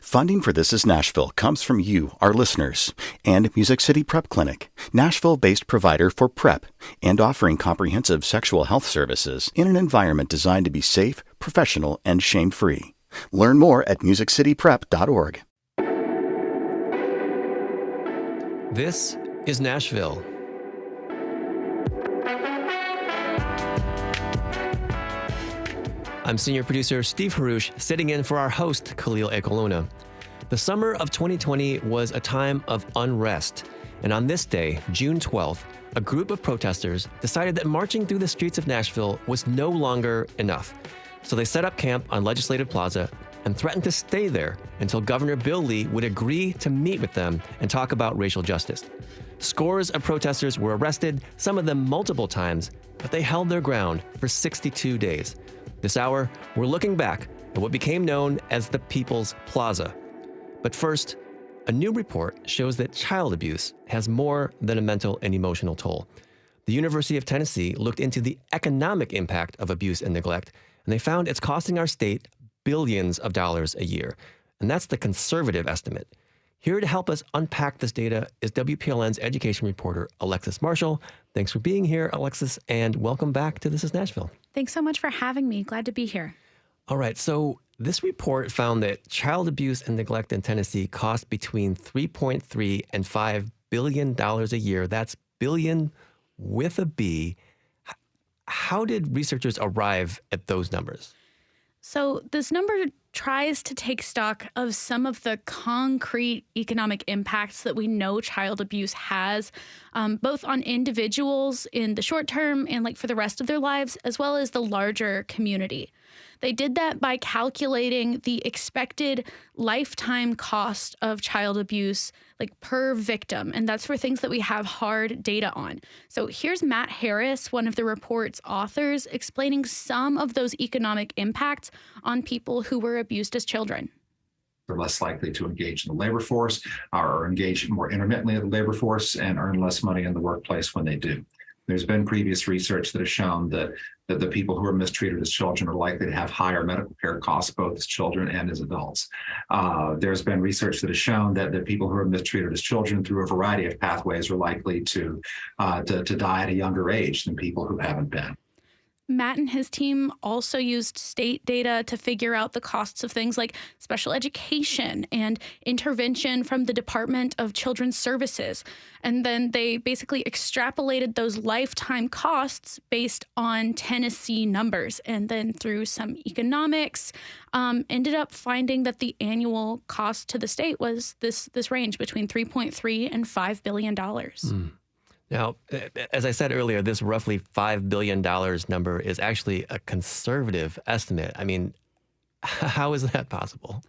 Funding for This Is Nashville comes from you, our listeners, and Music City Prep Clinic, Nashville-based provider for PrEP and offering comprehensive sexual health services in an environment designed to be safe, professional, and shame-free. Learn more at musiccityprep.org. This is Nashville. I'm senior producer Steve Haruch, sitting in for our host, Khalil Ekoluna. The summer of 2020 was a time of unrest. And on this day, June 12th, a group of protesters decided that marching through the streets of Nashville was no longer enough. So they set up camp on Legislative Plaza and threatened to stay there until Governor Bill Lee would agree to meet with them and talk about racial justice. Scores of protesters were arrested, some of them multiple times, but they held their ground for 62 days. This hour, we're looking back at what became known as the People's Plaza. But first, a new report shows that child abuse has more than a mental and emotional toll. The University of Tennessee looked into the economic impact of abuse and neglect, and they found it's costing our state billions of dollars a year. And that's the conservative estimate. Here to help us unpack this data is WPLN's education reporter, Alexis Marshall. Thanks for being here, Alexis, and welcome back to This is Nashville. Thanks so much for having me. Glad to be here. All right, so this report found that child abuse and neglect in Tennessee cost between $3.3 and $5 billion a year. That's billion with a B. How did researchers arrive at those numbers? So this number tries to take stock of some of the concrete economic impacts that we know child abuse has, both on individuals in the short term and for the rest of their lives, as well as the larger community. They did that by calculating the expected lifetime cost of child abuse, per victim. And that's for things that we have hard data on. So here's Matt Harris, one of the report's authors, explaining some of those economic impacts on people who were abused as children. They're less likely to engage in the labor force or engage more intermittently in the labor force and earn less money in the workplace when they do. There's been previous research that has shown that the people who are mistreated as children are likely to have higher medical care costs, both as children and as adults. There's been research that has shown that the people who are mistreated as children through a variety of pathways are likely to die at a younger age than people who haven't been. Matt and his team also used state data to figure out the costs of things like special education and intervention from the Department of Children's Services. And then they basically extrapolated those lifetime costs based on Tennessee numbers. And then through some economics, ended up finding that the annual cost to the state was this range between $3.3 and $5 billion. Now, as I said earlier, this roughly $5 billion number is actually a conservative estimate. I mean, how is that possible?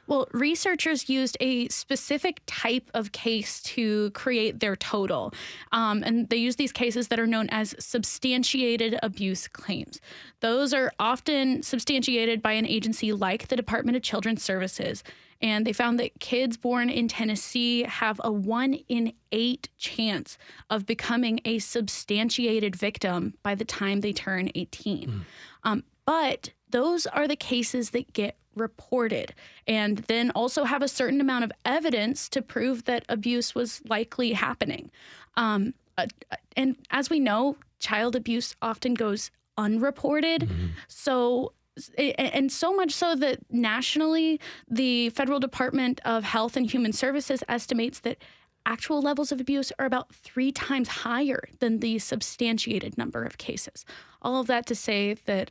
Well, researchers used a specific type of case to create their total. And they use these cases that are known as substantiated abuse claims. Those are often substantiated by an agency like the Department of Children's Services. And they found that kids born in Tennessee have a 1 in 8 chance of becoming a substantiated victim by the time they turn 18. But those are the cases that get reported and then also have a certain amount of evidence to prove that abuse was likely happening. And as we know, child abuse often goes unreported. So much so that nationally, the Federal Department of Health and Human Services estimates that actual levels of abuse are about 3 times higher than the substantiated number of cases. All of that to say that,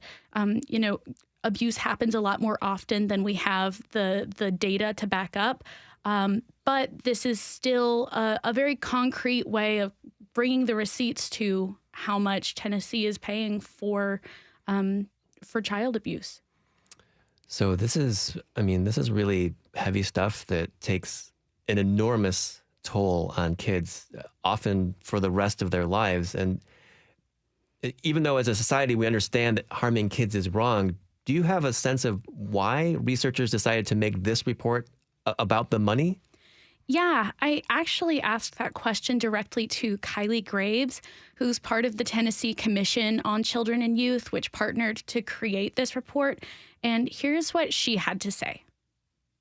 abuse happens a lot more often than we have the data to back up. But this is still a very concrete way of bringing the receipts to how much Tennessee is paying for child abuse. So this is really heavy stuff that takes an enormous toll on kids, often for the rest of their lives. And even though as a society we understand that harming kids is wrong, do you have a sense of why researchers decided to make this report about the money? Yeah, I actually asked that question directly to Kylie Graves, who's part of the Tennessee Commission on Children and Youth, which partnered to create this report. And here's what she had to say.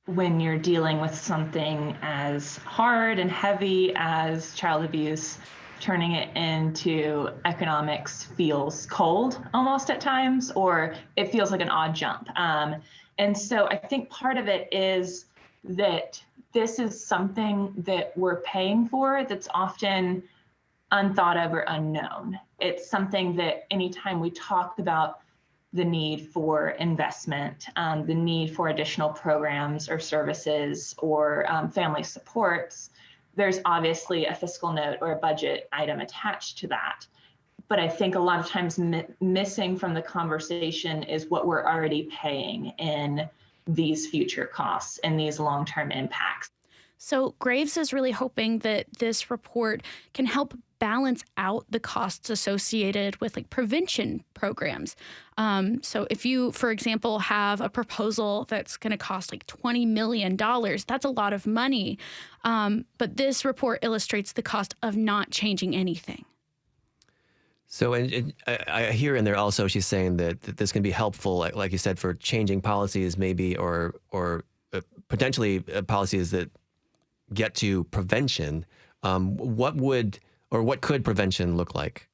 when you're dealing with something as hard and heavy as child abuse, turning it into economics feels cold almost at times, or it feels like an odd jump. And so I think part of it is that this is something that we're paying for that's often unthought of or unknown. It's something that anytime we talk about the need for investment, the need for additional programs or services or family supports, there's obviously a fiscal note or a budget item attached to that. But I think a lot of times missing from the conversation is what we're already paying in these future costs and these long-term impacts. So Graves is really hoping that this report can help balance out the costs associated with like prevention programs. So if you, for example, have a proposal that's going to cost like $20 million, that's a lot of money. But this report illustrates the cost of not changing anything. So I hear in there also she's saying that this can be helpful, like you said, for changing policies maybe or potentially policies that get to prevention. What could prevention look like?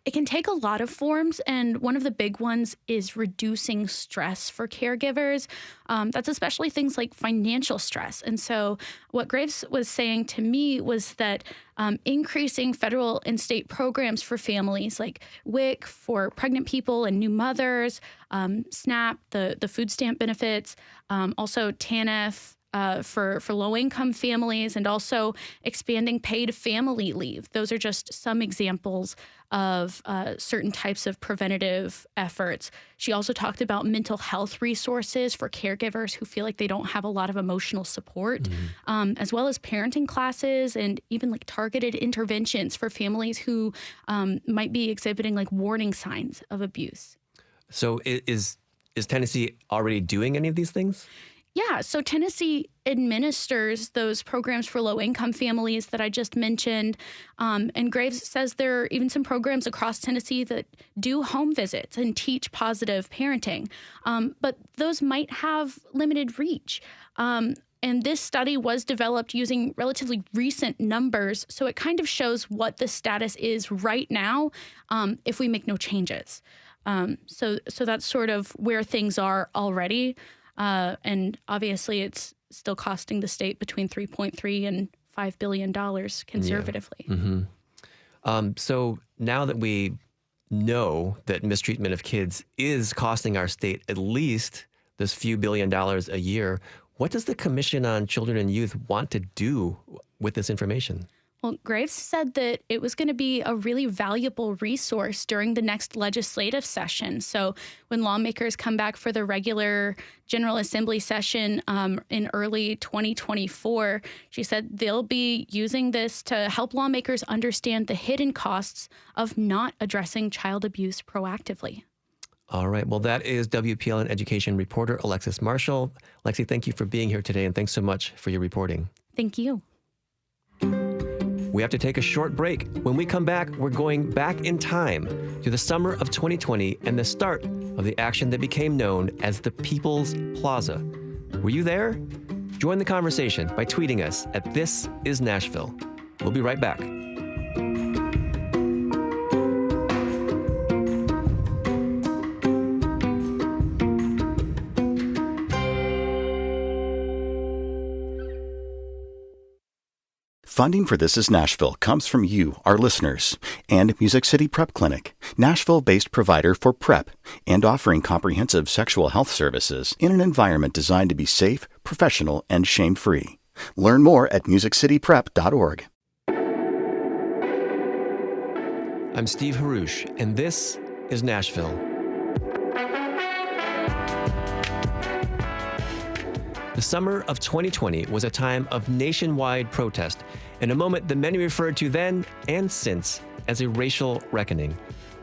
It can take a lot of forms, and one of the big ones is reducing stress for caregivers. That's especially things like financial stress. And so what Graves was saying to me was that increasing federal and state programs for families like WIC for pregnant people and new mothers, SNAP, the food stamp benefits, also TANF, for low-income families, and also expanding paid family leave. Those are just some examples of certain types of preventative efforts. She also talked about mental health resources for caregivers who feel like they don't have a lot of emotional support, as well as parenting classes and even like targeted interventions for families who might be exhibiting like warning signs of abuse. So is Tennessee already doing any of these things? Yeah, so Tennessee administers those programs for low-income families that I just mentioned. And Graves says there are even some programs across Tennessee that do home visits and teach positive parenting. But those might have limited reach. And this study was developed using relatively recent numbers, so it kind of shows what the status is right now if we make no changes. So that's sort of where things are already. And obviously, it's still costing the state between $3.3 and $5 billion conservatively. Yeah. Mm-hmm. So now that we know that mistreatment of kids is costing our state at least this few $1 billion a year, what does the Commission on Children and Youth want to do with this information? Well, Graves said that it was going to be a really valuable resource during the next legislative session. So when lawmakers come back for the regular General Assembly session in early 2024, she said they'll be using this to help lawmakers understand the hidden costs of not addressing child abuse proactively. All right. Well, that is WPLN education reporter Alexis Marshall. Lexi, thank you for being here today, and thanks so much for your reporting. Thank you. We have to take a short break. When we come back, we're going back in time to the summer of 2020 and the start of the action that became known as the People's Plaza. Were you there? Join the conversation by tweeting us at This Is Nashville. We'll be right back. Funding for This Is Nashville comes from you, our listeners, and Music City Prep Clinic, Nashville-based provider for PrEP and offering comprehensive sexual health services in an environment designed to be safe, professional, and shame-free. Learn more at musiccityprep.org. I'm Steve Haruch, and this is Nashville. The summer of 2020 was a time of nationwide protest and a moment that many referred to then and since as a racial reckoning.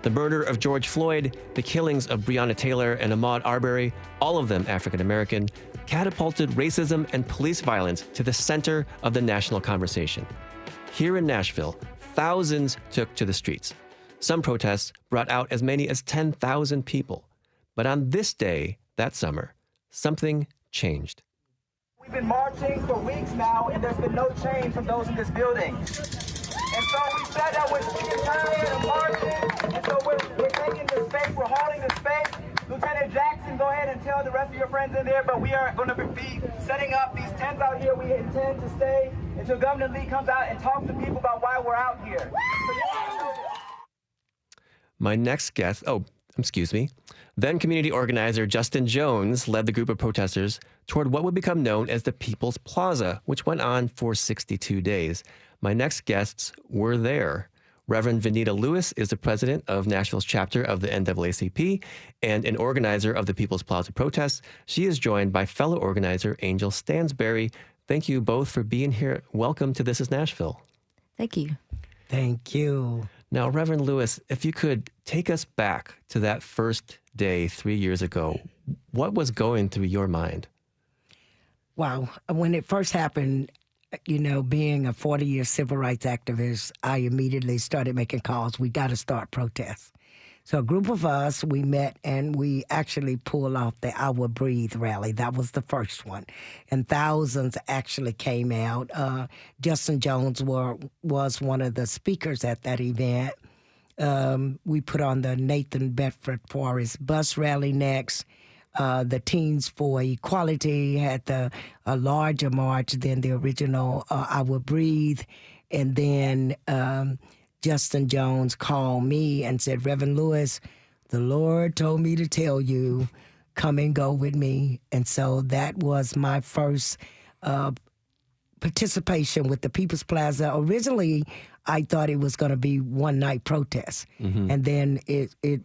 The murder of George Floyd, the killings of Breonna Taylor and Ahmaud Arbery, all of them African American, catapulted racism and police violence to the center of the national conversation. Here in Nashville, thousands took to the streets. Some protests brought out as many as 10,000 people. But on this day, that summer, something changed. We've been marching for weeks now, and there's been no change from those in this building. And so we said that we're sick and tired of marching, and so we're taking the space, we're holding the space. Lieutenant Jackson, go ahead and tell the rest of your friends in there, but we are going to be setting up these tents out here. We intend to stay until Governor Lee comes out and talks to people about why we're out here. So you guys know this. My next guest, then community organizer Justin Jones led the group of protesters toward what would become known as the People's Plaza, which went on for 62 days. My next guests were there. Reverend Venita Lewis is the president of Nashville's chapter of the NAACP and an organizer of the People's Plaza protests. She is joined by fellow organizer Angel Stansberry. Thank you both for being here. Welcome to This is Nashville. Thank you. Thank you. Now, Reverend Lewis, if you could take us back to that first day 3 years ago, what was going through your mind? Wow. When it first happened, being a 40-year civil rights activist, I immediately started making calls. We got to start protests. So a group of us, we met and we actually pulled off the I Will Breathe rally. That was the first one. And thousands actually came out. Justin Jones was one of the speakers at that event. We put on the Nathan Bedford Forrest bus rally next. The Teens for Equality had a larger march than the original I Will Breathe. And then Justin Jones called me and said, Reverend Lewis, the Lord told me to tell you, come and go with me. And so that was my first participation with the People's Plaza. Originally, I thought it was going to be one-night protest. Mm-hmm. And then it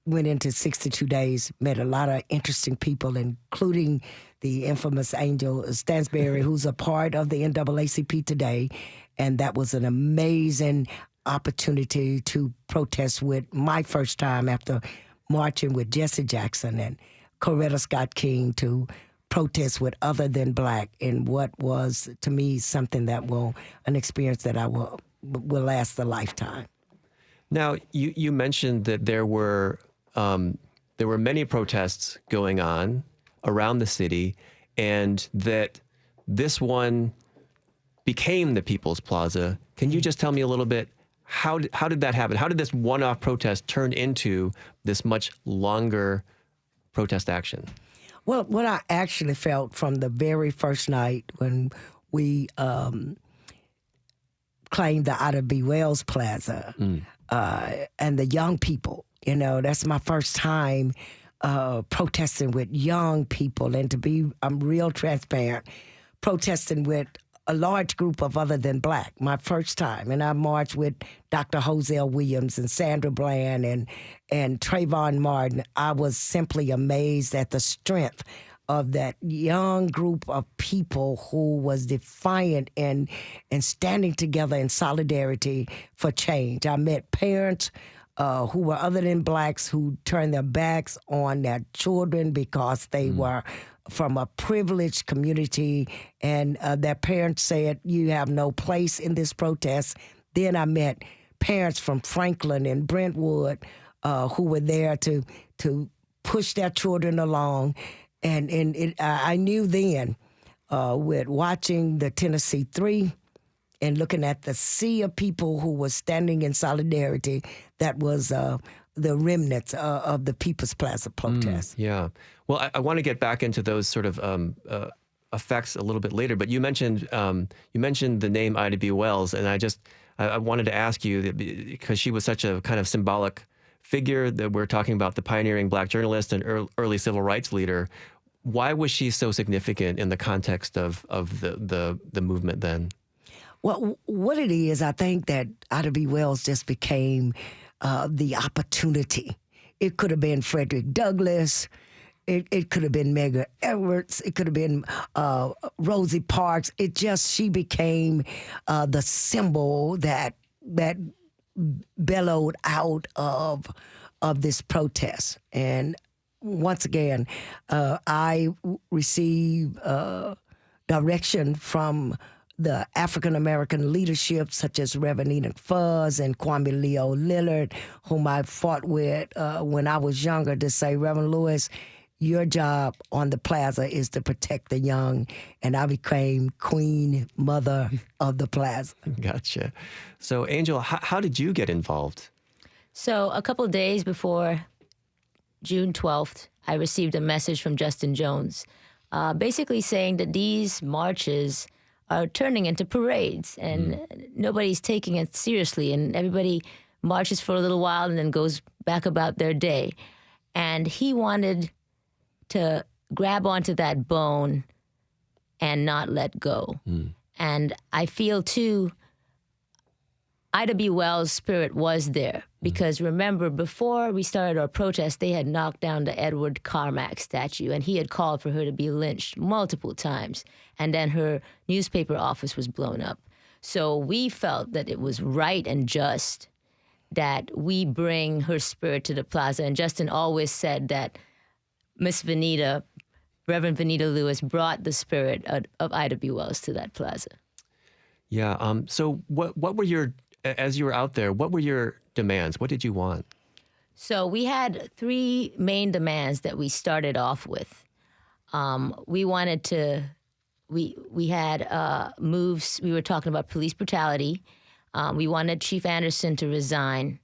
went into 62 days, met a lot of interesting people, including the infamous Angel Stansberry, who's a part of the NAACP today. And that was an amazing opportunity to protest with my first time after marching with Jesse Jackson and Coretta Scott King to protest with Other Than Black in what was, to me, something that an experience that I will last a lifetime. Now, you mentioned that there were many protests going on around the city, and that this one became the People's Plaza. Can you just tell me a little bit, how did that happen? How did this one-off protest turn into this much longer protest action? Well, what I actually felt from the very first night when we claimed the Ida B. Wells Plaza and the young people, that's my first time protesting with young people, and I'm real transparent, protesting with a large group of Other Than Black, my first time. And I marched with Dr. Hosea Williams and Sandra Bland and Trayvon Martin. I was simply amazed at the strength of that young group of people who was defiant and standing together in solidarity for change. I met parents who were Other Than Blacks who turned their backs on their children because they were from a privileged community, and their parents said, you have no place in this protest. Then I met parents from Franklin and Brentwood who were there to push their children along. And I knew then, with watching the Tennessee 3 and looking at the sea of people who were standing in solidarity, that was the remnants of the People's Plaza protest. Yeah. Well, I want to get back into those sort of effects a little bit later, but you mentioned the name Ida B. Wells, and I wanted to ask you, because she was such a kind of symbolic figure, that we're talking about the pioneering Black journalist and early civil rights leader. Why was she so significant in the context of the movement then? Well, what it is, I think that Ida B. Wells just became the opportunity. It could have been Frederick Douglass. It could have been Medgar Evers. It could have been Rosie Parks. She became the symbol that bellowed out of this protest. And once again, I received direction from the African-American leadership, such as Reverend Enoch Fuzz and Kwame Leo Lillard, whom I fought with when I was younger, to say, Reverend Lewis, your job on the plaza is to protect the young, and I became queen mother of the plaza. Gotcha. So, Angel, how did you get involved? So a couple of days before June 12th, I received a message from Justin Jones, basically saying that these marches are turning into parades, and nobody's taking it seriously, and everybody marches for a little while and then goes back about their day. And he wanted to grab onto that bone and not let go. And I feel, too, Ida B. Wells' spirit was there. Because remember, before we started our protest, they had knocked down the Edward Carmack statue, and he had called for her to be lynched multiple times. And then her newspaper office was blown up. So we felt that it was right and just that we bring her spirit to the plaza. And Justin always said that Miss Venita, Reverend Venita Lewis, brought the spirit of Ida B. Wells to that plaza. Yeah. So what were your, as you were out there, what were your demands? What did you want? So we had three main demands that we started off with. We wanted to, we had moves, we were talking about police brutality. We wanted Chief Anderson to resign,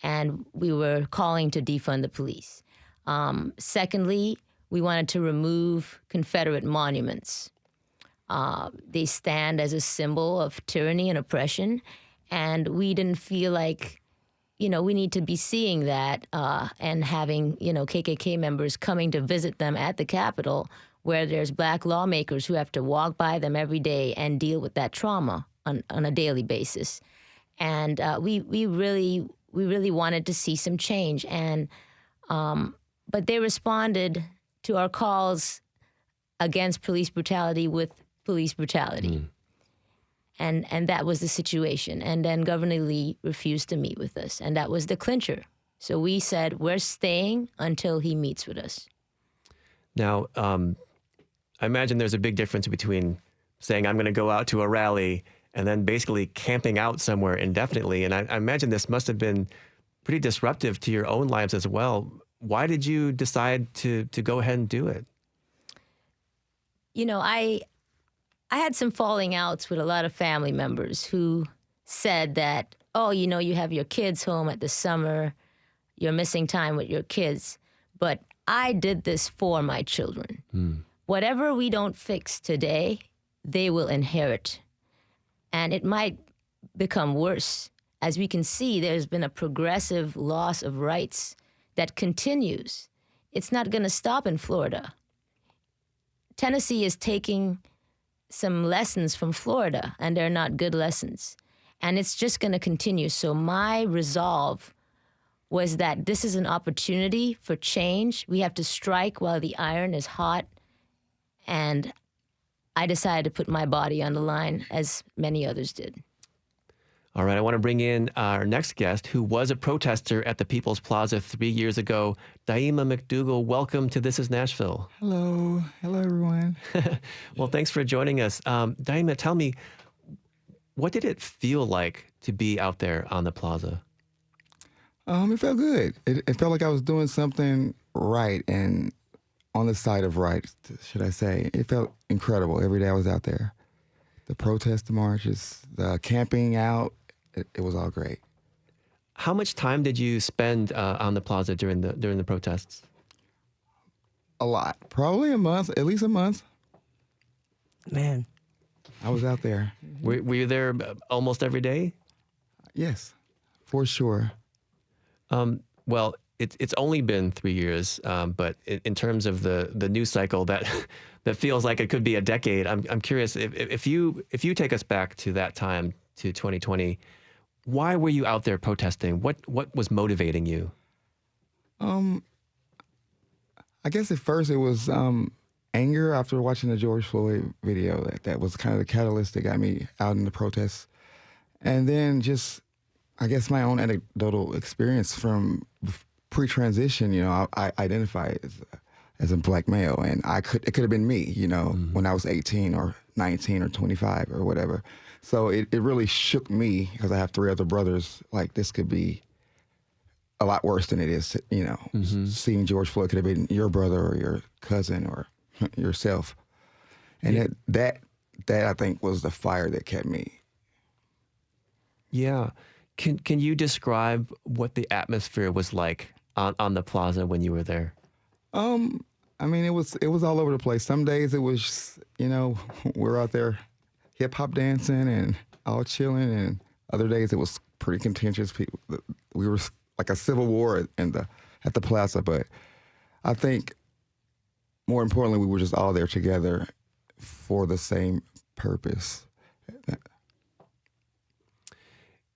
and we were calling to defund the police. Secondly, we wanted to remove Confederate monuments. They stand as a symbol of tyranny and oppression, and we didn't feel like, we need to be seeing that and having, KKK members coming to visit them at the Capitol, where there's Black lawmakers who have to walk by them every day and deal with that trauma on a daily basis. And we really wanted to see some change. And but they responded to our calls against police brutality with police brutality. And that was the situation. And then Governor Lee refused to meet with us. And that was the clincher. So we said, we're staying until he meets with us. Now, I imagine there's a big difference between saying, I'm going to go out to a rally and then basically camping out somewhere indefinitely. And I imagine this must have been pretty disruptive to your own lives as well. Why did you decide to go ahead and do it? I had some falling outs with a lot of family members who said that, you have your kids home at the summer, you're missing time with your kids. But I did this for my children. Whatever we don't fix today, they will inherit. And it might become worse. As we can see, there's been a progressive loss of rights that continues. It's not going to stop in Florida. Tennessee is taking some lessons from Florida, and they're not good lessons. And it's just going to continue. So my resolve was that this is an opportunity for change. We have to strike while the iron is hot. And I decided to put my body on the line, as many others did. All right, I want to bring in our next guest, who was a protester at the People's Plaza 3 years ago. Dieama McDougal, welcome to This is Nashville. Hello. Hello, everyone. Well, thanks for joining us. Dieama, tell me, what did it feel like to be out there on the plaza? It felt good. It felt like I was doing something right and on the side of right, should I say. It felt incredible every day I was out there. The protest, the marches, the camping out, it was all great. How much time did you spend on the plaza during the protests? A lot. Probably a month, at least a month. Man. I was out there. Were you there almost every day? Yes, for sure. Well, it's only been 3 years, but in terms of the news cycle, that feels like it could be a decade. I'm curious if you take us back to that time, to 2020. Why were you out there protesting? What was motivating you? I guess at first it was anger after watching the George Floyd video. That was kind of the catalyst that got me out in the protests. And then just, I guess, my own anecdotal experience from pre-transition. I identify as a Black male, and it could have been me, when I was 18 or 19 or 25 or whatever. So it really shook me, because I have 3 other brothers, like this could be a lot worse than it is, seeing George Floyd could have been your brother or your cousin or yourself. And that I think was the fire that kept me. Yeah. Can you describe what the atmosphere was like on the plaza when you were there? I mean, it was all over the place. Some days it was, we're out there hip hop dancing and all chilling, and other days it was pretty contentious. We were like a civil war at the plaza, but I think more importantly, we were just all there together for the same purpose.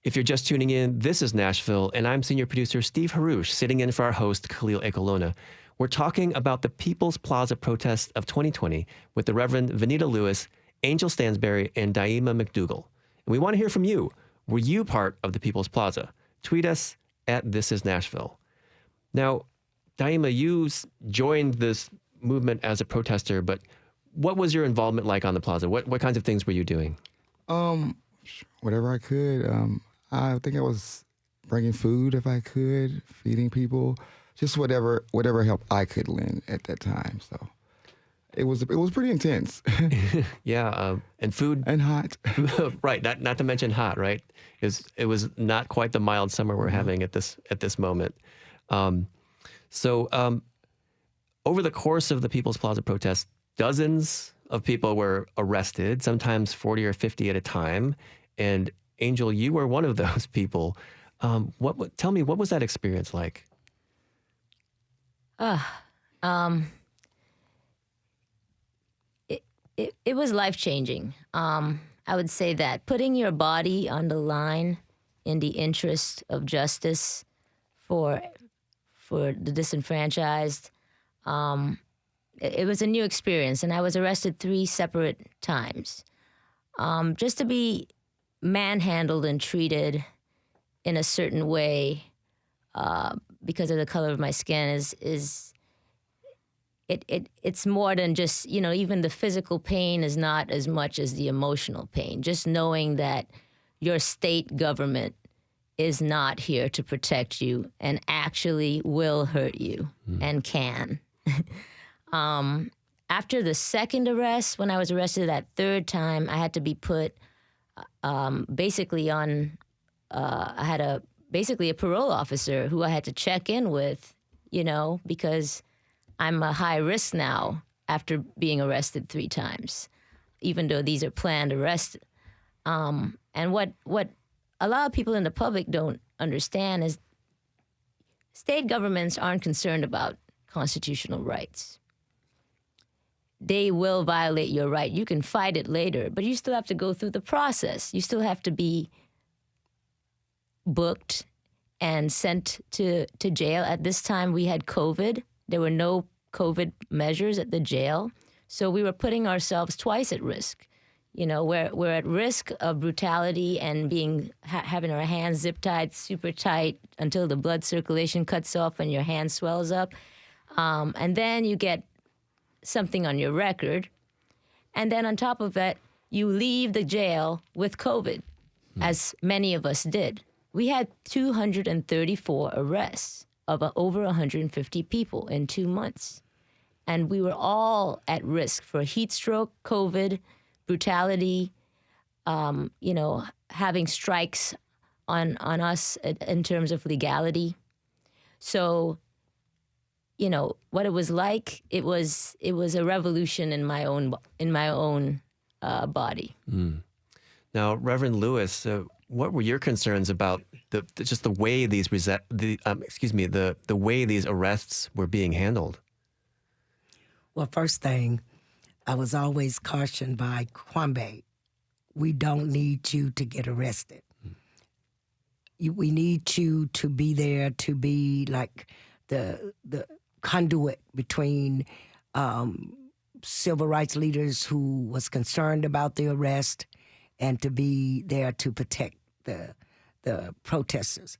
If you're just tuning in, this is Nashville, and I'm senior producer Steve Haruch, sitting in for our host, Khalil Ekolona. We're talking about the People's Plaza protests of 2020 with the Reverend Venita Lewis, Angel Stansberry, and Dieama McDougal. And we want to hear from you. Were you part of the People's Plaza? Tweet us at This Is Nashville. Now, Dieama, you joined this movement as a protester, but what was your involvement like on the plaza? What kinds of things were you doing? Whatever I could. I think I was bringing food if I could, feeding people, just whatever help I could lend at that time. So it was pretty intense. Yeah, and food and hot. Right, not to mention hot. Right, it was not quite the mild summer we're having at this moment. So over the course of the People's Plaza protests, dozens of people were arrested, sometimes 40 or 50 at a time. And Angel, you were one of those people. Tell me, what was that experience like? It was life-changing. I would say that putting your body on the line in the interest of justice for the disenfranchised, it was a new experience, and I was arrested 3 separate times. Just to be manhandled and treated in a certain way because of the color of my skin it's more than just, even the physical pain is not as much as the emotional pain. Just knowing that your state government is not here to protect you and actually will hurt you and can. After the second arrest, when I was arrested that third time, I had to be put basically on, I had a parole officer who I had to check in with, because I'm a high risk now after being arrested 3 times, even though these are planned arrests. And what a lot of people in the public don't understand is state governments aren't concerned about constitutional rights. They will violate your right. You can fight it later, but you still have to go through the process. You still have to be booked and sent to jail. At this time, we had COVID. There were no COVID measures at the jail. So we were putting ourselves twice at risk. We're at risk of brutality and having our hands zip tied super tight until the blood circulation cuts off and your hand swells up. And then you get something on your record. And then on top of that, you leave the jail with COVID, as many of us did. We had 234 arrests of over 150 people in 2 months. And we were all at risk for heat stroke, COVID, brutality, having strikes on us in terms of legality. So, what it was like, it was a revolution in my own body. Now, Reverend Lewis, what were your concerns about the way these the way these arrests were being handled? Well, first thing, I was always cautioned by Kwame, we don't need you to get arrested. We need you to be there to be like the conduit between civil rights leaders who was concerned about the arrest and to be there to protect the protesters.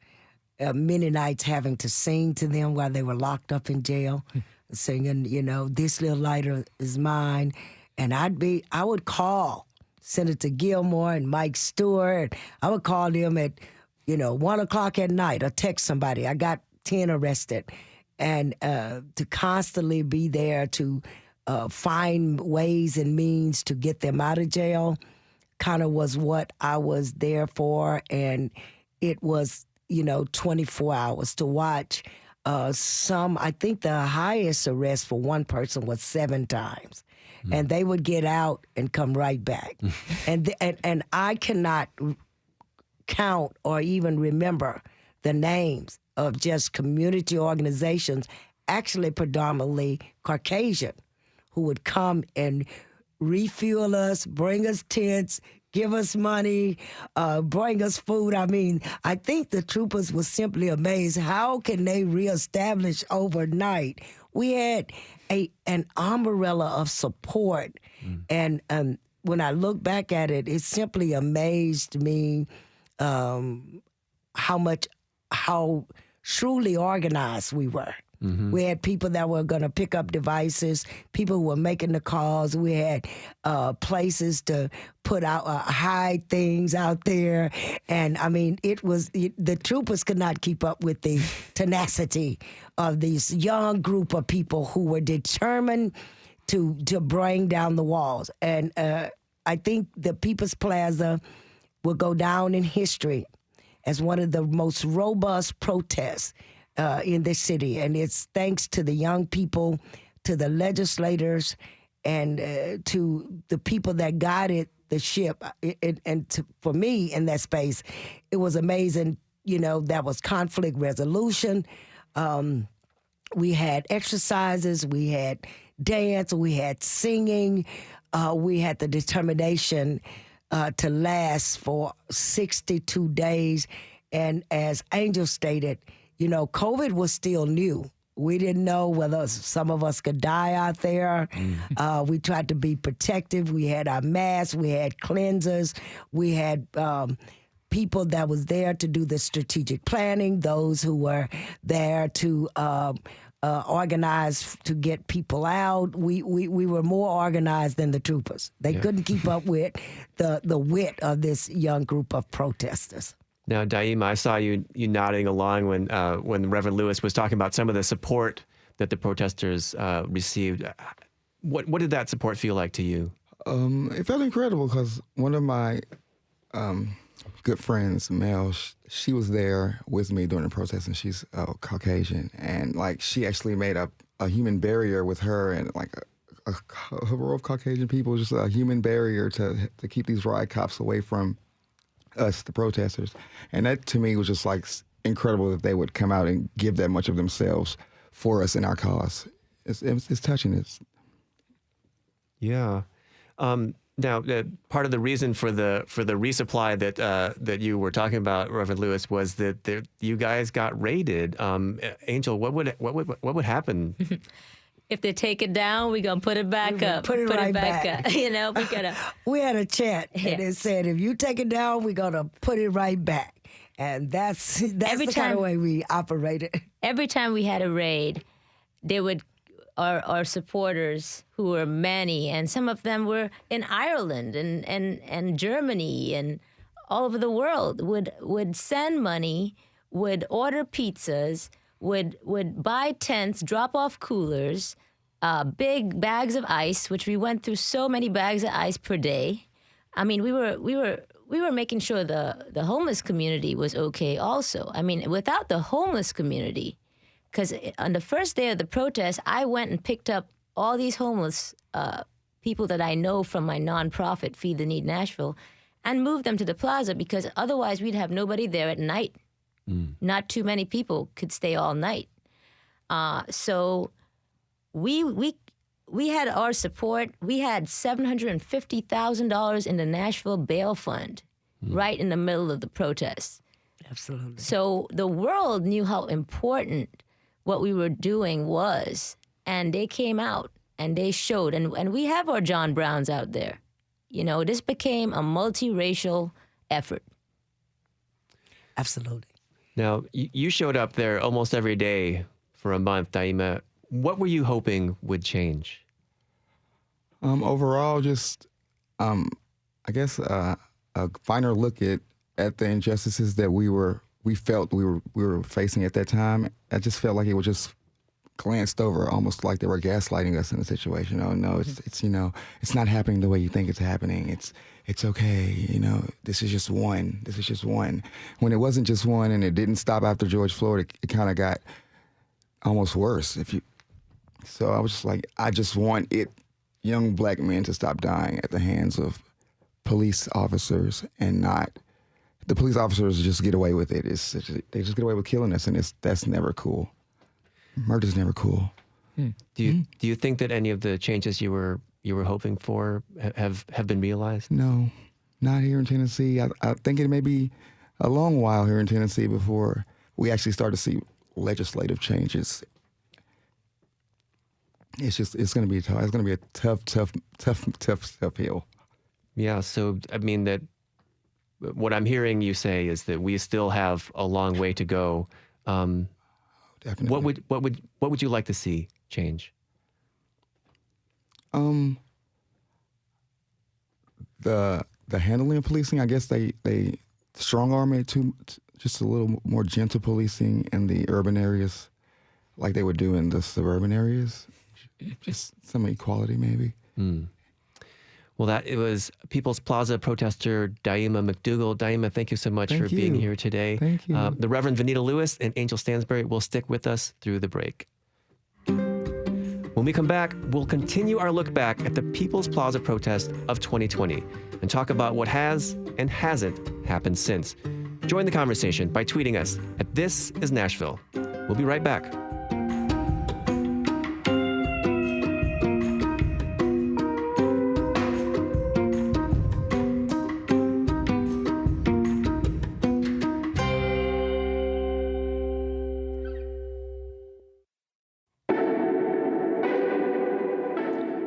Many nights having to sing to them while they were locked up in jail, singing, this little lighter is mine. And I would call Senator Gilmore and Mike Stewart. I would call them at, 1 o'clock at night or text somebody. I got 10 arrested. And to constantly be there to find ways and means to get them out of jail kind of was what I was there for. And it was, 24 hours to watch I think the highest arrest for one person was 7 times. And they would get out and come right back. and I cannot count or even remember the names of just community organizations, actually predominantly Caucasian, who would come and refuel us, bring us tents, give us money, bring us food. I mean, I think the troopers were simply amazed. How can they reestablish overnight? We had an umbrella of support. And when I look back at it, it simply amazed me how truly organized we were. We had people that were going to pick up devices, people who were making the calls. We had places to put out, hide things out there. And I mean, the troopers could not keep up with the tenacity of these young group of people who were determined to bring down the walls. And I think the People's Plaza will go down in history as one of the most robust protests in this city. And it's thanks to the young people, to the legislators, and to the people that guided the ship. For me in that space, it was amazing. That was conflict resolution. We had exercises, we had dance, we had singing, we had the determination to last for 62 days. And as Angel stated, COVID was still new. We didn't know whether some of us could die out there. We tried to be protective. We had our masks. We had cleansers. We had people that was there to do the strategic planning, those who were there to organize to get people out. We were more organized than the troopers. They couldn't keep up with the wit of this young group of protesters. Now, Dieama, I saw you nodding along when Reverend Lewis was talking about some of the support that the protesters received. What did that support feel like to you? It felt incredible because one of my good friends, Mel, she was there with me during the protest, and she's Caucasian, and she actually made a human barrier with her and a row of Caucasian people, just a human barrier to keep these riot cops away from us, the protesters. And that to me was just incredible that they would come out and give that much of themselves for us in our cause. It's touching. Yeah. Now, part of the reason for the resupply that you were talking about, Reverend Lewis, was that you guys got raided. Angel, what would happen? If they take it down, we're going to put it back up. Put it right back up. We gotta. We had a chant, and it said, if you take it down, we're going to put it right back. And that's the kind of way we operated. Every time we had a raid, they would, our supporters, who were many, and some of them were in Ireland and Germany and all over the world, would send money, would order pizzas, would buy tents, drop off coolers, big bags of ice, which we went through so many bags of ice per day. I mean, we were making sure the homeless community was okay also. I mean, without the homeless community, because on the first day of the protest, I went and picked up all these homeless people that I know from my nonprofit, Feed the Need Nashville, and moved them to the plaza because otherwise we'd have nobody there at night. Not too many people could stay all night. So we had our support. We had $750,000 in the Nashville bail fund right in the middle of the protest. Absolutely. So the world knew how important what we were doing was, and they came out and they showed. And we have our John Browns out there. This became a multiracial effort. Absolutely. Now, you showed up there almost every day for a month, Dieama. What were you hoping would change? Overall, just, I guess, a finer look at the injustices that we were we felt we were facing at that time. I just felt like it was just glanced over, almost like they were gaslighting us in the situation. Oh no, it's you know, it's not happening the way you think it's happening. It's okay, you know. This is just one. This is just one. When it wasn't just one, and it didn't stop after George Floyd, it kind of got almost worse. So I was just like, I just want young black men to stop dying at the hands of police officers, and not the police officers just get away with it. They just get away with killing us, and that's never cool. Murder's never cool. Do you think that any of the changes you were hoping for have been realized? No, not here in Tennessee. I think it may be a long while here in Tennessee before we actually start to see legislative changes. It's going to be tough. It's going to be a tough hill. Yeah. So I mean, that what I'm hearing you say is that we still have a long way to go. Definitely. What would you like to see change? The handling of policing, I guess they strong arm it to just a little more gentle policing in the urban areas, like they would do in the suburban areas. Just some equality, maybe. Well, it was People's Plaza protester Dieama McDougal. Dieama, thank you so much for being here today. Thank you. The Reverend Venita Lewis and Angel Stansberry will stick with us through the break. When we come back, we'll continue our look back at the People's Plaza protest of 2020 and talk about what has and hasn't happened since. Join the conversation by tweeting us at This Is Nashville. We'll be right back.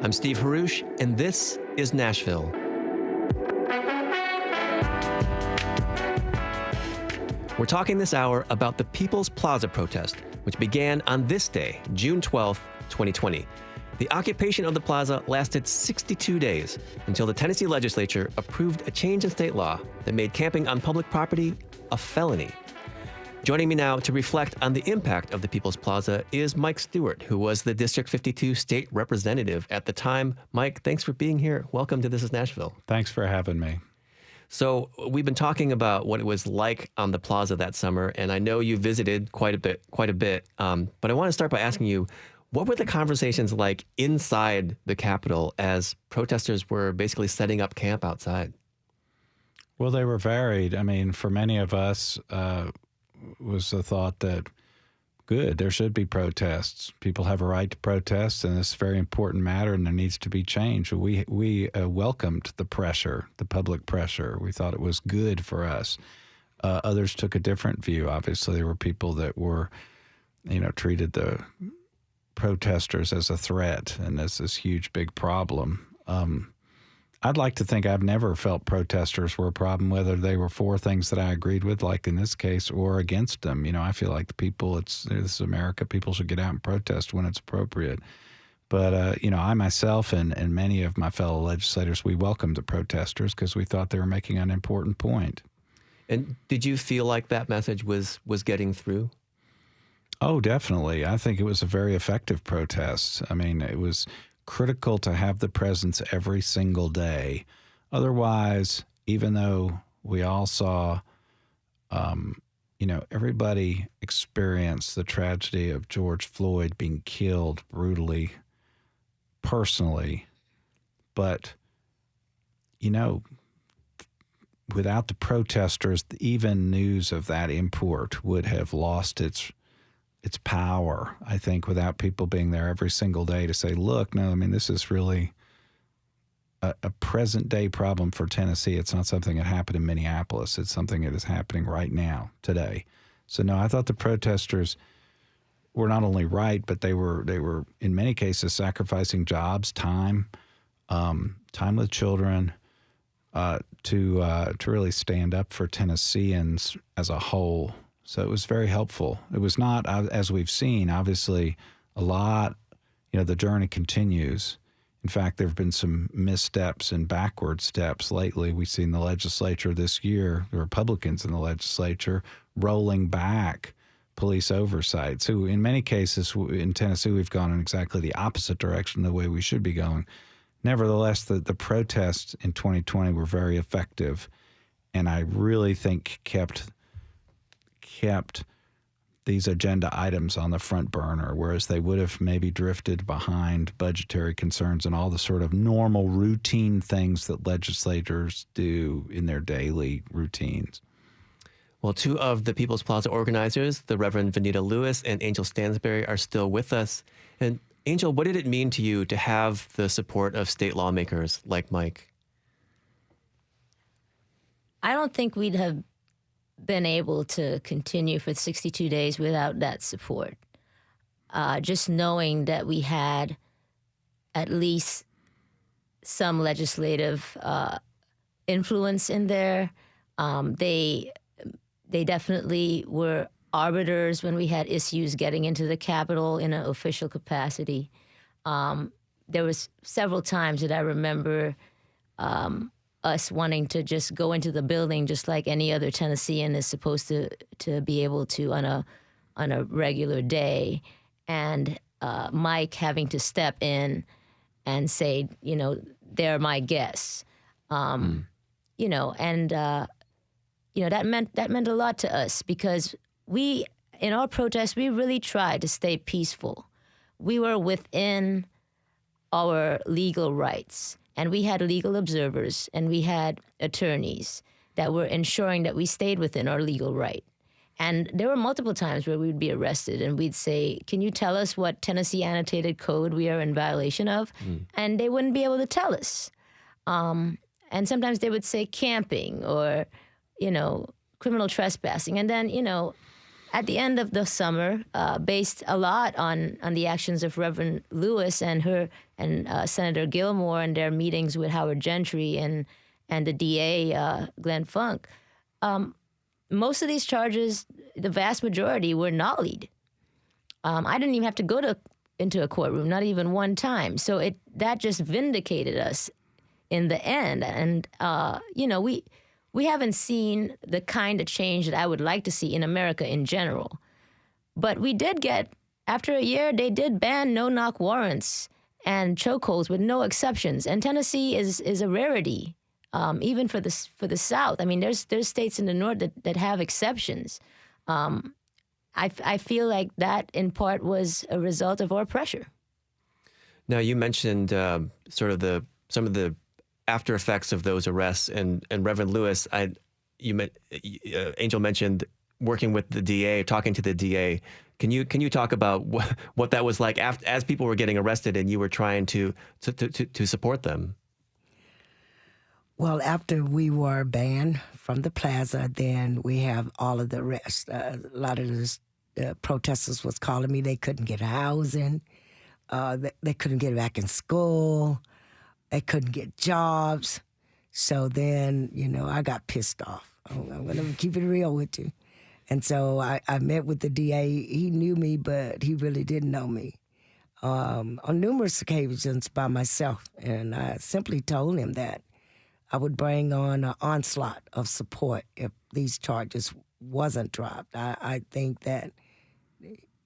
I'm Steve Haruch, and this is Nashville. We're talking this hour about the People's Plaza protest, which began on this day, June 12th, 2020. The occupation of the plaza lasted 62 days until the Tennessee legislature approved a change in state law that made camping on public property a felony. Joining me now to reflect on the impact of the People's Plaza is Mike Stewart, who was the District 52 state representative at the time. Mike, thanks for being here. Welcome to This Is Nashville. Thanks for having me. So we've been talking about what it was like on the plaza that summer, and I know you visited quite a bit. But I want to start by asking you, what were the conversations like inside the Capitol as protesters were basically setting up camp outside? Well, they were varied. I mean, for many of us, was the thought that, good, there should be protests. People have a right to protest, and it's a very important matter, and there needs to be change. We welcomed the pressure, the public pressure. We thought it was good for us. Others took a different view. Obviously, there were people that were, treated the protesters as a threat and as this huge, big problem. I'd like to think I've never felt protesters were a problem, whether they were for things that I agreed with, like in this case, or against them. I feel like the people, this is America, people should get out and protest when it's appropriate. But, I myself and many of my fellow legislators, we welcomed the protesters because we thought they were making an important point. And did you feel like that message was getting through? Oh, definitely. I think it was a very effective protest. I mean, it was critical to have the presence every single day. Otherwise, even though we all saw, everybody experienced the tragedy of George Floyd being killed brutally, personally. But, without the protesters, even news of that import would have lost its power, I think, without people being there every single day to say, look, no, I mean, this is really a present-day problem for Tennessee. It's not something that happened in Minneapolis. It's something that is happening right now, today. So, no, I thought the protesters were not only right, but they were in many cases sacrificing jobs, time with children, to really stand up for Tennesseans as a whole. So it was very helpful. It was not, as we've seen, obviously, a lot, the journey continues. In fact, there have been some missteps and backward steps lately. We've seen the legislature this year, the Republicans in the legislature, rolling back police oversight. So in many cases in Tennessee, we've gone in exactly the opposite direction the way we should be going. Nevertheless, the protests in 2020 were very effective, and I really think kept these agenda items on the front burner, whereas they would have maybe drifted behind budgetary concerns and all the sort of normal routine things that legislators do in their daily routines. Well, two of the People's Plaza organizers, the Reverend Venita Lewis and Angel Stansberry, are still with us. And Angel, what did it mean to you to have the support of state lawmakers like Mike? I don't think we'd have been able to continue for 62 days without that support. Just knowing that we had at least some legislative influence in there. They definitely were arbiters when we had issues getting into the Capitol in an official capacity. There was several times that I remember us wanting to just go into the building just like any other Tennessean is supposed to be able to on a regular day, and Mike having to step in and say, they're my guests, that meant a lot to us, because we, in our protests, we really tried to stay peaceful. We were within our legal rights, and we had legal observers, and we had attorneys that were ensuring that we stayed within our legal right. And there were multiple times where we would be arrested, and we'd say, can you tell us what Tennessee annotated code we are in violation of? And they wouldn't be able to tell us. And sometimes they would say camping or, criminal trespassing. And then, at the end of the summer, based a lot on the actions of Reverend Lewis and Senator Gilmore and their meetings with Howard Gentry and the DA, Glenn Funk, most of these charges, the vast majority, were nollied. I didn't even have to go into a courtroom, not even one time. So that just vindicated us in the end. And, we haven't seen the kind of change that I would like to see in America in general. But we did get, after a year, they did ban no-knock warrants and chokeholds with no exceptions. And Tennessee is a rarity, even for the South. I mean, there's states in the North that have exceptions. I feel like that, in part, was a result of our pressure. Now, you mentioned some of the after effects of those arrests, and Reverend Lewis, Angel mentioned working with the DA, talking to the DA. Can you talk about what that was like as people were getting arrested and you were trying to support them? Well, after we were banned from the plaza, then we have all of the rest. A lot of the protesters was calling me. They couldn't get housing. They couldn't get back in school. They couldn't get jobs. So then, I got pissed off. I'm going to keep it real with you. And so I met with the DA. He knew me, but he really didn't know me. On numerous occasions by myself. And I simply told him that I would bring on an onslaught of support if these charges wasn't dropped. I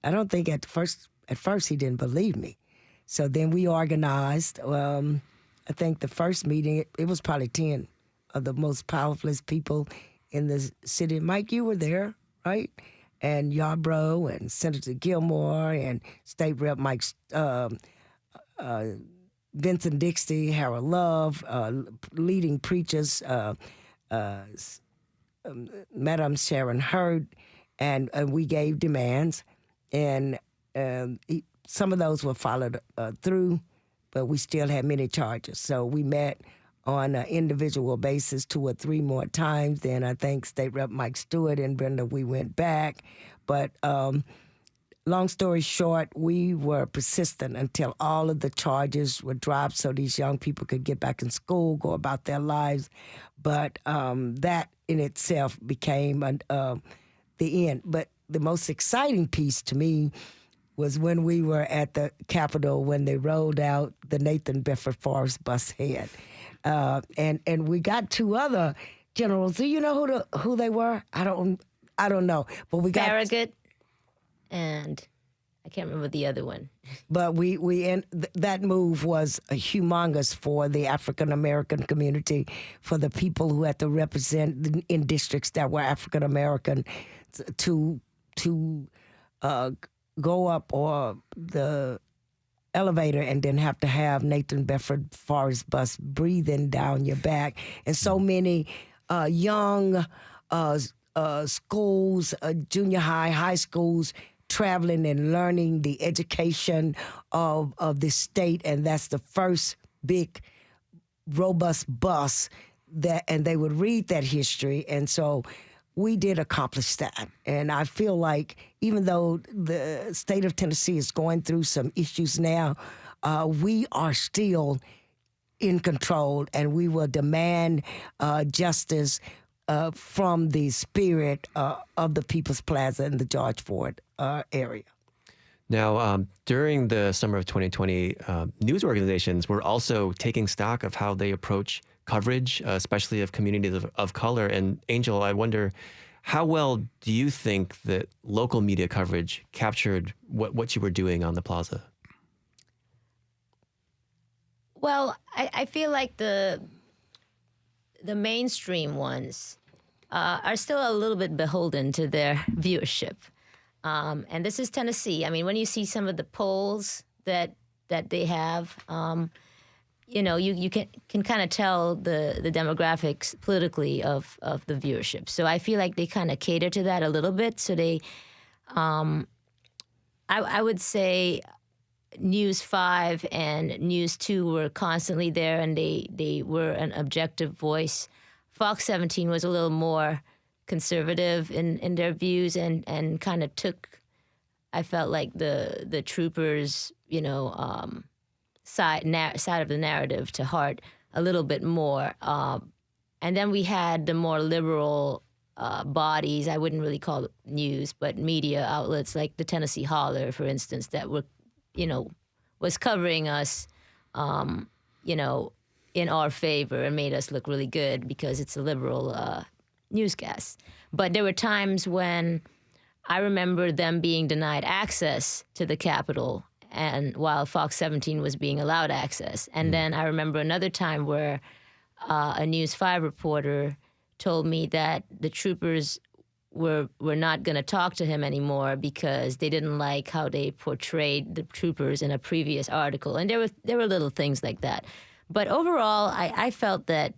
don't think at first he didn't believe me. So then we organized. I think the first meeting, it was probably 10 of the most powerfulest people in the city. Mike, you were there, right? And Yarbrough and Senator Gilmore and State Rep Mike Vincent Dixie, Harold Love, leading preachers, Madam Sharon Hurd, and we gave demands. And some of those were followed through, but we still had many charges. So we met on an individual basis 2 or 3 more times. Then I think State Rep Mike Stewart and Brenda, we went back. But long story short, we were persistent until all of the charges were dropped so these young people could get back in school, go about their lives. But that in itself became the end. But the most exciting piece to me was when we were at the Capitol when they rolled out the Nathan Bedford Forrest bus head. And we got 2 other generals. Do you know who they were? I don't know. But we got Farragut and I can't remember the other one. But that move was humongous for the African American community, for the people who had to represent in districts that were African American, to go up or the elevator and then have to have Nathan Bedford Forrest bus breathing down your back, and so many young schools, junior high schools, traveling and learning the education of this state, and that's the first big, robust bus and they would read that history, and so we did accomplish that. And I feel like even though the state of Tennessee is going through some issues now, we are still in control, and we will demand justice from the spirit of the People's Plaza in the George Ford area. Now, during the summer of 2020, news organizations were also taking stock of how they approach coverage, especially of communities of color. And Angel, I wonder, how well do you think that local media coverage captured what you were doing on the plaza? Well, I feel like the mainstream ones are still a little bit beholden to their viewership. And this is Tennessee. I mean, when you see some of the polls that they have, you can kind of tell the demographics politically of the viewership. So I feel like they kind of cater to that a little bit. So they, I would say News 5 and News 2 were constantly there, and they were an objective voice. Fox 17 was a little more conservative in their views and kind of took, I felt like, the troopers, side of the narrative to heart a little bit more. And then we had the more liberal bodies, I wouldn't really call it news, but media outlets like the Tennessee Holler, for instance, that were, was covering us, in our favor and made us look really good because it's a liberal newscast. But there were times when I remember them being denied access to the Capitol, and while Fox 17 was being allowed access. And then I remember another time where a News 5 reporter told me that the troopers were not going to talk to him anymore because they didn't like how they portrayed the troopers in a previous article. And there were little things like that. But overall, I felt that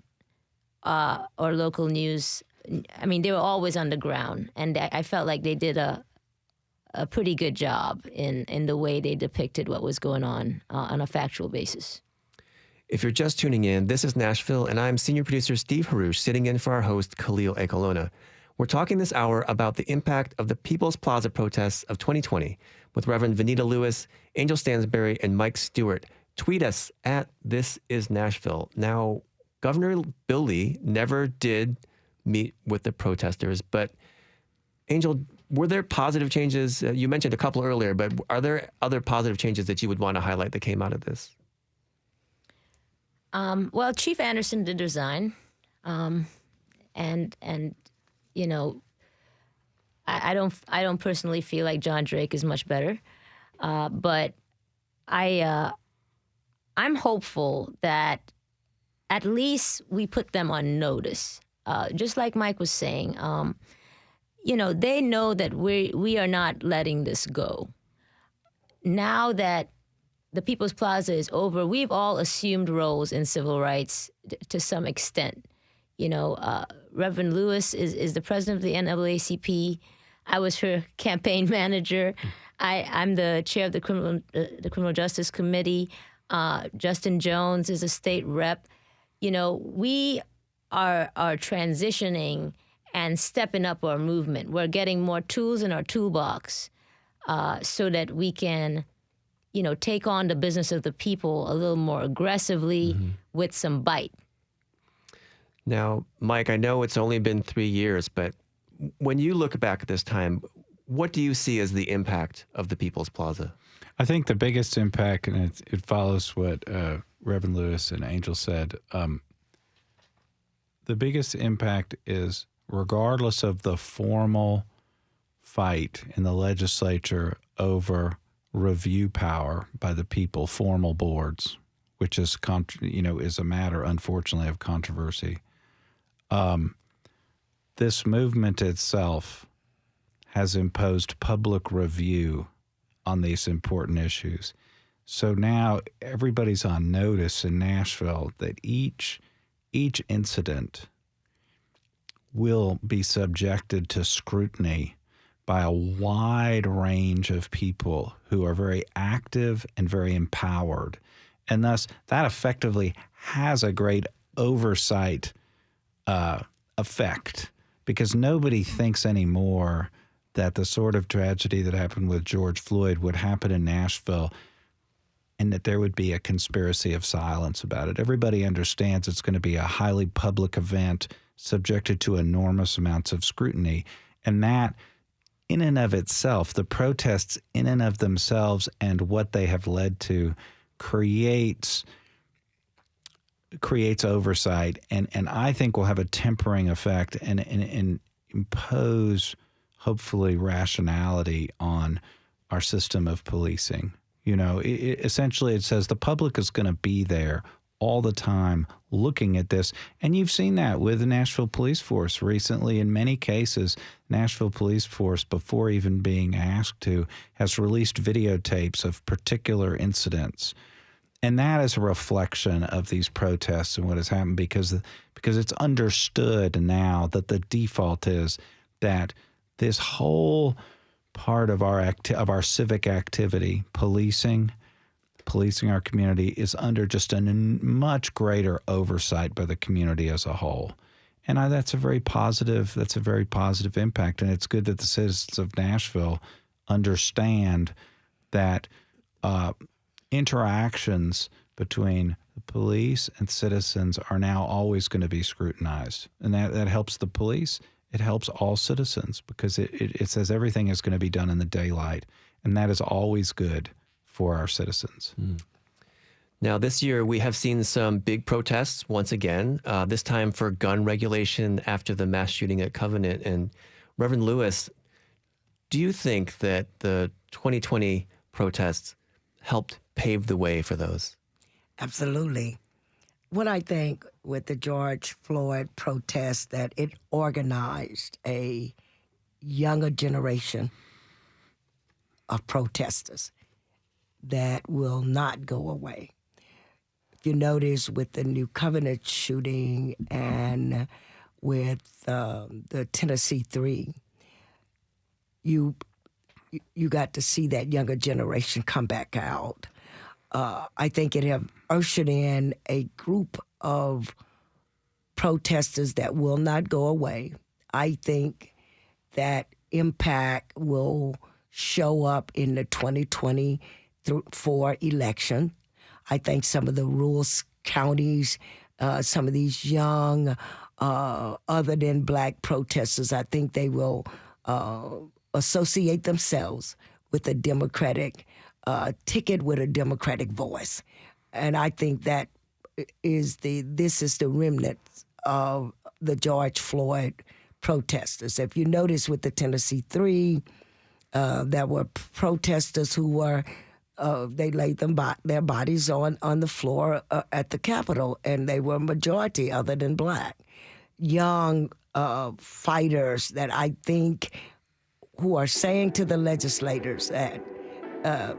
our local news, I mean, they were always underground, and I felt like they did a pretty good job in the way they depicted what was going on a factual basis. If you're just tuning in, this is Nashville, and I'm senior producer Steve Haruch, sitting in for our host, Khalil Ekolona. We're talking this hour about the impact of the People's Plaza protests of 2020 with Reverend Venita Lewis, Angel Stansberry, and Mike Stewart. Tweet us at This Is Nashville. Now, Governor Bill Lee never did meet with the protesters, but Angel, were there positive changes? You mentioned a couple earlier, but are there other positive changes that you would want to highlight that came out of this? Well, Chief Anderson did resign, and I don't personally feel like John Drake is much better, but I'm hopeful that at least we put them on notice. Just like Mike was saying, they know that we are not letting this go. Now that the People's Plaza is over, we've all assumed roles in civil rights to some extent. Reverend Lewis is the president of the NAACP. I was her campaign manager. I'm the chair of the Criminal Justice Committee. Justin Jones is a state rep. We are transitioning and stepping up our movement. We're getting more tools in our toolbox so that we can, take on the business of the people a little more aggressively with some bite. Now, Mike, I know it's only been 3 years, but when you look back at this time, what do you see as the impact of the People's Plaza? I think the biggest impact, and it follows what Reverend Lewis and Angel said, the biggest impact is regardless of the formal fight in the legislature over review power by the people, formal boards, which is is a matter, unfortunately, of controversy. This movement itself has imposed public review on these important issues. So now everybody's on notice in Nashville that each incident will be subjected to scrutiny by a wide range of people who are very active and very empowered. And thus, that effectively has a great oversight effect, because nobody thinks anymore that the sort of tragedy that happened with George Floyd would happen in Nashville and that there would be a conspiracy of silence about it. Everybody understands it's going to be a highly public event subjected to enormous amounts of scrutiny. And that, in and of itself, the protests in and of themselves and what they have led to creates oversight, and I think will have a tempering effect and impose, hopefully, rationality on our system of policing. Essentially it says the public is going to be there all the time looking at this. And you've seen that with the Nashville Police Force recently. In many cases, Nashville Police Force, before even being asked to, has released videotapes of particular incidents. And that is a reflection of these protests and what has happened, because it's understood now that the default is that this whole part of our civic activity, policing our community, is under just a much greater oversight by the community as a whole. And that's a very positive impact. And it's good that the citizens of Nashville understand that interactions between the police and citizens are now always going to be scrutinized. And that helps the police. It helps all citizens, because it says everything is going to be done in the daylight. And that is always good for our citizens. Now, this year, we have seen some big protests once again, this time for gun regulation after the mass shooting at Covenant. And Reverend Lewis, do you think that the 2020 protests helped pave the way for those? Absolutely. What I think with the George Floyd protest, that it organized a younger generation of protesters that will not go away. If you notice with the New Covenant shooting and with the Tennessee 3, you got to see that younger generation come back out. I think it have ushered in a group of protesters that will not go away. I think that impact will show up in the 2024 election. I think some of the rural counties, some of these young, other than black protesters, I think they will associate themselves with a Democratic ticket, with a Democratic voice. And I think that this is the remnants of the George Floyd protesters. If you notice with the Tennessee 3, there were protesters who were, they laid their bodies on the floor at the Capitol, and they were majority other than black. Young fighters that I think who are saying to the legislators that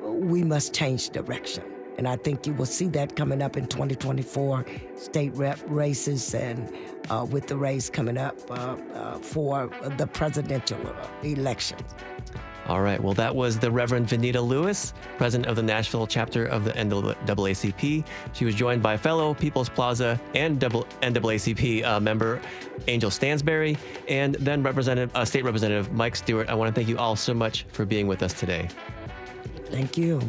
we must change direction. And I think you will see that coming up in 2024 state rep races, and with the race coming up for the presidential elections. All right. Well, that was the Reverend Venita Lewis, president of the Nashville chapter of the NAACP. She was joined by fellow People's Plaza and NAACP member Angel Stansberry, and then State Representative Mike Stewart. I want to thank you all so much for being with us today. Thank you.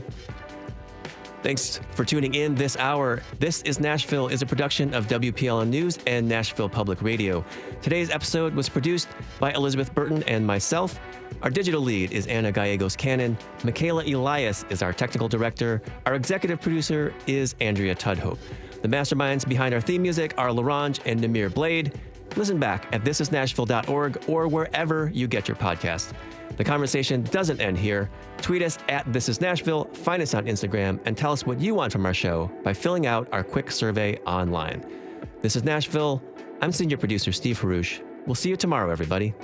Thanks for tuning in this hour. This is Nashville is a production of WPLN News and Nashville Public Radio. Today's episode was produced by Elizabeth Burton and myself. Our digital lead is Anna Gallegos-Cannon. Michaela Elias is our technical director. Our executive producer is Andrea Tudhope. The masterminds behind our theme music are LaRange and Namir Blade. Listen back at thisisnashville.org or wherever you get your podcasts. The conversation doesn't end here. Tweet us at This Is Nashville, find us on Instagram, and tell us what you want from our show by filling out our quick survey online. This is Nashville. I'm senior producer Steve Haruch. We'll see you tomorrow, everybody.